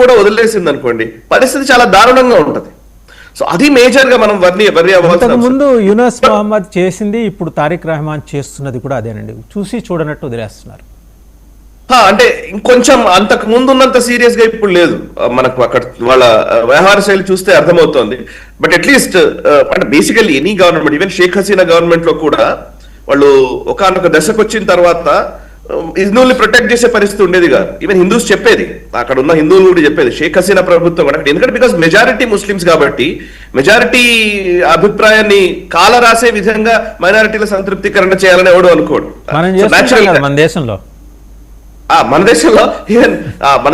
కూడా వదిలేసింది అనుకోండి, పరిస్థితి చాలా దారుణంగా ఉంటది. సో అది మేజర్ గా మనం ముందు యూనస్ మహమ్మద్ చేసింది, ఇప్పుడు తారిక్ రెహమాన్ చేస్తున్నది కూడా అదేనండి. చూసి చూడనట్టు వదిలేస్తున్నారు. అంటే ఇంకొంచెం అంతకు ముందు ఉన్నంత సీరియస్ గా ఇప్పుడు లేదు. మనకు అక్కడ వాళ్ళ వ్యవహార శైలి చూస్తే అర్థమవుతోంది. బట్ అట్లీస్ట్ అంటే basically any government, even Sheikh Hasina government లో కూడా వాళ్ళు ఒకనొక దశకు వచ్చిన తర్వాత హిందువుల్ని ప్రొటెక్ట్ చేసే పరిస్థితి ఉండేది కాదు. ఈవెన్ హిందూస్ చెప్పేది, అక్కడ ఉన్న హిందువులు కూడా చెప్పేది, షేక్ హసీనా ప్రభుత్వం కూడా, ఎందుకంటే బికాస్ మెజారిటీ ముస్లిమ్స్ కాబట్టి మెజారిటీ అభిప్రాయాన్ని కాల రాసే విధంగా మైనారిటీల సంతృప్తికరణ చేయాలని ఎవడు అనుకోడు. మన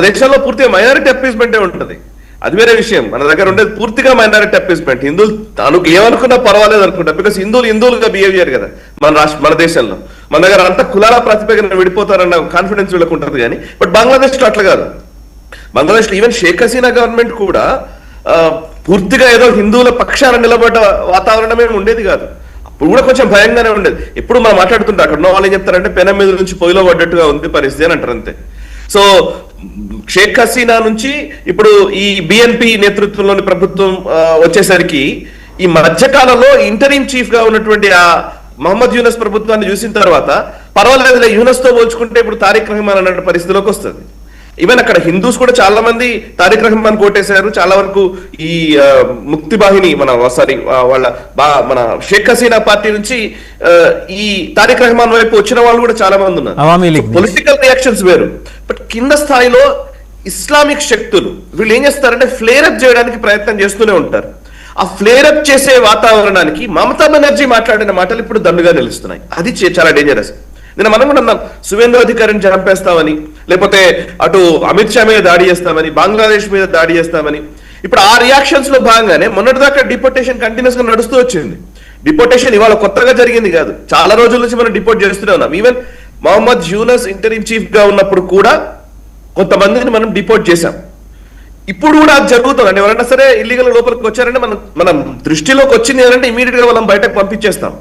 దేశంలో పూర్తిగా మైనారిటీ అప్పీస్మెంటే ఉంటుంది. అది వేరే విషయం. మన దగ్గర ఉండేది పూర్తిగా మైనారిటీ అప్పీస్మెంట్. హిందువులు తనకు ఏమనుకున్నా పర్వాలేదు అనుకుంటా, బికాస్ హిందువులుగా బిహేవియర్ కదా మన దేశంలో. మన దగ్గర అంతా కులాల ప్రాతిపదికన విడిపోతారన్న కాన్ఫిడెన్స్ వీళ్ళకు ఉంటుంది. కానీ బట్ బంగ్లాదేశ్ లో అట్లా కాదు. బంగ్లాదేశ్ లో ఈవెన్ షేక్ హసీనా గవర్నమెంట్ కూడా పూర్తిగా ఏదో హిందువుల పక్షాన నిలబడ్డ వాతావరణమే ఉండేది కాదు. అప్పుడు కూడా కొంచెం భయంగానే ఉండేది. ఎప్పుడు మనం మాట్లాడుతుంటే అక్కడ ఉన్న వాళ్ళు ఏం చెప్తారంటే పెనం మీద నుంచి పొయ్యిలో పడ్డట్టుగా ఉంది పరిస్థితి అని అంటారు, అంతే. సో షేక్ హసీనా నుంచి ఇప్పుడు ఈ బిఎన్పి నేతృత్వంలోని ప్రభుత్వం వచ్చేసరికి ఈ మధ్యకాలంలో ఇంటరీం చీఫ్ గా ఉన్నటువంటి ఆ మహమ్మద్ యూనస్ ప్రభుత్వాన్ని చూసిన తర్వాత పర్వాలేదు, యూనస్ తో పోల్చుకుంటే ఇప్పుడు తారిక్ రెహమాన్ అన్న పరిస్థితిలోకి వస్తుంది. ఈవెన్ అక్కడ హిందూస్ కూడా చాలా మంది తారిక్ రెహమాన్ కోటేశారు. చాలా వరకు ఈ ముక్తి బాహిని మన షేక్ హసీనా పార్టీ నుంచి ఈ తారిక్ రెహమాన్ వైపు వచ్చిన వాళ్ళు కూడా చాలా మంది ఉన్నారు. పొలిటికల్ రియాక్షన్స్ వేరు. బట్ కింద స్థాయిలో ఇస్లామిక్ శక్తులు వీళ్ళు ఏం చేస్తారంటే ఫ్లేరప్ చేయడానికి ప్రయత్నం చేస్తూనే ఉంటారు. ఆ ఫ్లేరప్ చేసే వాతావరణానికి మమతా బెనర్జీ మాట్లాడిన మాటలు ఇప్పుడు దండుగా నిలుస్తున్నాయి. అది చాలా డేంజరస్. నిన్న మనం కూడా అన్నాం, సువేంద్ర అధికారిని చంపేస్తామని, లేకపోతే అటు అమిత్ షా మీద దాడి చేస్తామని, బంగ్లాదేశ్ మీద దాడి చేస్తామని. ఇప్పుడు ఆ రియాక్షన్స్ లో భాగంగానే మొన్నటిదాకా డిపోర్టేషన్ కంటిన్యూస్ గా నడుస్తూ వచ్చింది. డిపోర్టేషన్ ఇవాళ కొత్తగా జరిగింది కాదు, చాలా రోజుల నుంచి మనం డిపోర్ట్ చేస్తూనే ఉన్నాం. Even Mohammad Yunus interim chief గా ఉన్నప్పుడు కూడా కొంతమందిని మనం డిపోర్ట్ చేశాం. ఇప్పుడు కూడా అది జరుగుతుంది. అంటే ఎవరైనా సరే ఇల్లీగల్ లోపలికి వచ్చారంటే మనం దృష్టిలోకి వచ్చింది అంటే ఇమీడియట్ గా మనం బయటకు పంపించేస్తాం.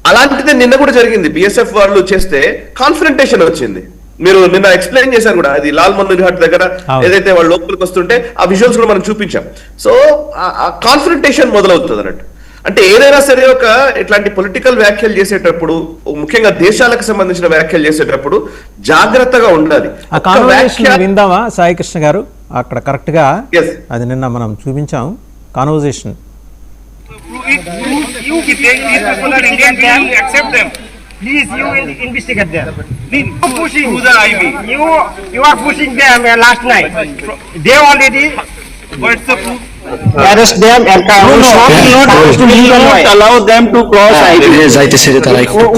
అలాంటిదే నిన్న కూడా జరిగింది. బిఎస్ఎఫ్ వాళ్ళు చేస్తే కాన్ఫ్రంటేషన్ వచ్చింది. మీరు నిన్న ఎక్స్ప్లెయిన్ చేశారు కూడా, అది లాల్ మనోహర్ ఘాట్ దగ్గర ఏదైతే వాళ్ళు లోపలికి వస్తుంటే ఆ విజువల్స్ కూడా మనం చూపించాం. సో ఆ కాన్ఫ్రంటేషన్ మొదలవుతుంది అన్నట్టు. అంటే ఏదైనా సరే ఒక ఇట్లాంటి పొలిటికల్ వ్యాఖ్యలు చేసేటప్పుడు, ముఖ్యంగా దేశాలకు సంబంధించిన వ్యాఖ్యలు చేసేటప్పుడు జాగ్రత్తగా ఉండాలి. విందామా సాయి కృష్ణ గారు? అక్కడ కరెక్ట్ గా అది నిన్న మనం చూపించాం conversation. You these people are Indian, can accept them. Please, you investigate them. Please, pushing to the IV. You are pushing them last night. They already. What's the proof? Arrest them and not allow them to cross IV.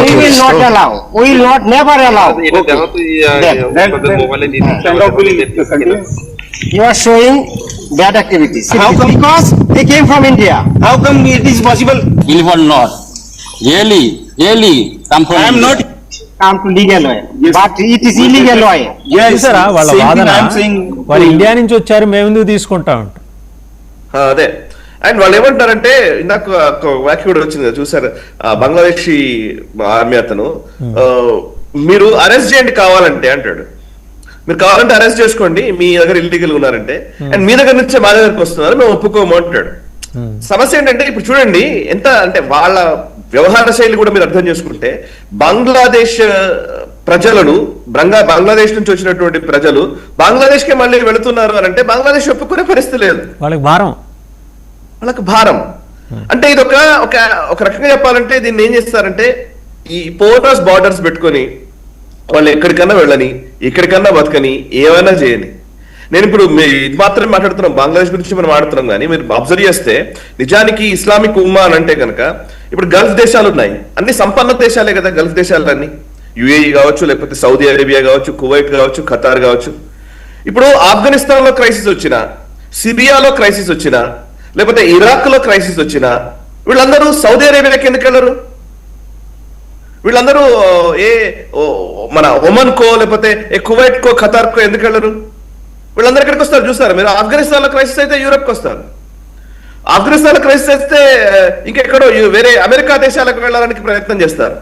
We will not allow. We will not never allow. You are showing bad activities. How come? Because they came from India. How come it is possible? Believe or not, really come from. I am not come to legal way, yes. But it is illegal way. Yes, sir. వాళ్ళ వాదన వాళ్ళు India నుంచి వచ్చారు, మేము ఎందుకు తీసుకుంటాం. అదే. And వాళ్ళు ఏమంటారంటే, ఇందాక వ్యాఖ్య కూడా వచ్చింది కదా చూసారు, బంగ్లాదేశీ ఆర్మీ అతను, మీరు అరెస్ట్ చేయండి కావాలంటే అంటాడు. మీరు కావాలంటే అరెస్ట్ చేసుకోండి, మీ దగ్గర ఇల్లీగల్ ఉన్నారంటే, అండ్ మీ దగ్గర నుంచే మా దగ్గరకు వస్తున్నారు, మేము ఒప్పుకోము అంటాడు. సమస్య ఏంటంటే ఇప్పుడు చూడండి ఎంత అంటే వాళ్ళ వ్యవహార శైలి కూడా మీరు అర్థం చేసుకుంటే, బంగ్లాదేశ్ ప్రజలను బంగ్లాదేశ్ నుంచి వచ్చినటువంటి ప్రజలు బంగ్లాదేశ్ కే మళ్ళీ వెళుతున్నారు అని అంటే బంగ్లాదేశ్ ఒప్పుకునే పరిస్థితి లేదు. వాళ్ళకి భారం. అంటే ఇది ఒక రకంగా చెప్పాలంటే దీన్ని ఏం చేస్తారంటే, ఈ పోర్టర్స్ బార్డర్స్ పెట్టుకొని వాళ్ళు ఎక్కడికన్నా వెళ్ళని, ఎక్కడికన్నా బతకని, ఏమైనా చేయని. నేను ఇప్పుడు ఇది మాత్రమే మాట్లాడుతున్నాం, బంగ్లాదేశ్ గురించి మనం మాట్లాడుతున్నాం. కానీ మీరు అబ్జర్వ్ చేస్తే నిజానికి ఇస్లామిక్ ఉమ్మా అని అంటే కనుక ఇప్పుడు గల్ఫ్ దేశాలు ఉన్నాయి, అన్ని సంపన్న దేశాలే కదా గల్ఫ్ దేశాలన్నీ. యుఏఈ కావచ్చు, లేకపోతే సౌదీ అరేబియా కావచ్చు, కువైట్ కావచ్చు, ఖతార్ కావచ్చు. ఇప్పుడు ఆఫ్ఘనిస్తాన్ లో క్రైసిస్ వచ్చినా, సిరియాలో క్రైసిస్ వచ్చినా, లేకపోతే ఇరాక్ లో క్రైసిస్ వచ్చినా, వీళ్ళందరూ సౌదీ అరేబియాకి ఎందుకు వెళ్ళరు? వీళ్ళందరూ మన ఒమన్ కో, లేకపోతే కువైట్ కో, ఖతార్ కో ఎందుకు వెళ్ళరు? వీళ్ళందరూ ఎక్కడికి వస్తారు చూస్తారా మీరు? ఆఫ్ఘనిస్తాన్ లో క్రైసిస్ అయితే యూరప్ కి వస్తారు, ఆఫ్ఘనిస్తాన్ లో క్రైసిస్ అయితే ఇంకెక్కడో వేరే అమెరికా దేశాలకు వెళ్ళడానికి ప్రయత్నం చేస్తారు.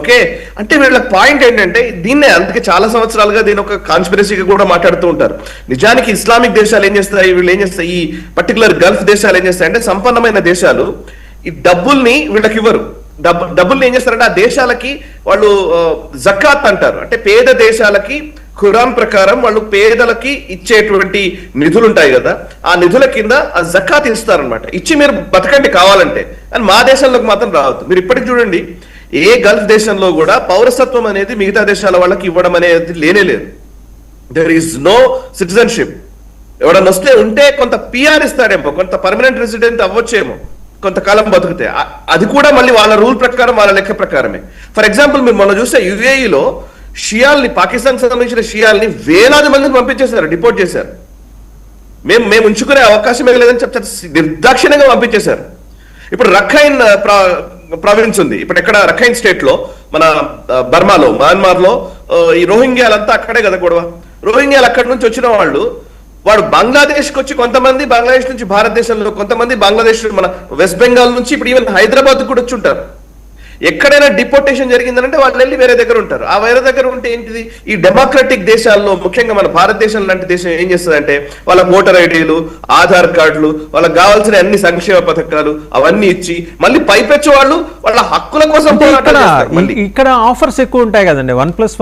ఓకే, అంటే వీళ్ళ పాయింట్ ఏంటంటే దీన్నే అందుకే చాలా సంవత్సరాలుగా దీని ఒక కాన్స్పిరసీగా కూడా మాట్లాడుతూ ఉంటారు. నిజానికి ఇస్లామిక్ దేశాలు ఏం చేస్తాయి, వీళ్ళు ఏం చేస్తాయి, ఈ పర్టికులర్ గల్ఫ్ దేశాలు ఏం చేస్తాయి అంటే సంపన్నమైన దేశాలు ఈ డబ్బుల్ని వీళ్ళకి ఇవ్వరు. డబ్బుల్ని ఏం చేస్తారంటే ఆ దేశాలకి వాళ్ళు జకాత్ అంటారు, అంటే పేద దేశాలకి ఖురాన్ ప్రకారం వాళ్ళు పేదలకి ఇచ్చేటువంటి నిధులు ఉంటాయి కదా, ఆ నిధుల కింద ఆ జకాత్ ఇస్తారనమాట. ఇచ్చి మీరు బతకండి కావాలంటే, అని మా దేశంలోకి మాత్రం రావద్దు. మీరు ఇప్పటికి చూడండి ఏ గల్ఫ్ దేశంలో కూడా పౌరసత్వం అనేది మిగతా దేశాల వాళ్ళకి ఇవ్వడం అనేది లేనే లేదు. There is no citizenship. ఎవడన్నా వస్తే ఉంటే కొంత పిఆర్ ఇస్తాడేమో, కొంత పర్మనెంట్ రెసిడెంట్ అవ్వచ్చేమో కొంతకాలం బతికితే, అది కూడా మళ్ళీ వాళ్ళ రూల్ ప్రకారం వాళ్ళ లెక్క ప్రకారమే. ఫర్ ఎగ్జాంపుల్ మీరు మొన్న చూస్తే యుఏఈలో షియాల్ని, పాకిస్తాన్ సంబంధించిన షియాల్ని వేలాది మందిని పంపించేశారు, డిపోర్ట్ చేశారు. మేము ఉంచుకునే అవకాశం లేదని చెప్తారు, నిర్దాక్షిణ్యంగా పంపించేశారు. ఇప్పుడు రఖైన్ ప్రావిన్స్ ఉంది, ఇప్పుడు ఎక్కడ రఖైన్ స్టేట్ లో మన బర్మాలో, మయన్మార్ లో ఈ రోహింగ్యాలంతా అక్కడే కదా గొడవ. రోహింగ్యాలు అక్కడి నుంచి వచ్చిన వాడు బంగ్లాదేశ్కి వచ్చి, కొంతమంది బంగ్లాదేశ్ నుంచి భారతదేశంలో, కొంతమంది బంగ్లాదేశ్ మన వెస్ట్ బెంగాల్ నుంచి, ఇప్పుడు ఈవెన్ హైదరాబాద్ కూడా వచ్చి ఉంటారు. ఎక్కడైనా డిపోర్టేషన్ జరిగిందంటే వాళ్ళు వెళ్ళి వేరే దగ్గర ఉంటారు. ఆ వేరే దగ్గర ఉంటే ఏంటిది, ఈ డెమోక్రటిక్ దేశాల్లో ముఖ్యంగా మన భారతదేశం లాంటి దేశం ఏం చేస్తుందంటే వాళ్ళ ఓటర్ ఐడీలు, ఆధార్ కార్డులు, వాళ్ళకి కావాల్సిన అన్ని సంక్షేమ పథకాలు అవన్నీ ఇచ్చి మళ్ళీ పైపెచ్చు వాళ్ళు వాళ్ళ హక్కుల కోసం ఇక్కడ ఆఫర్స్ ఎక్కువ ఉంటాయి కదండి. 1+1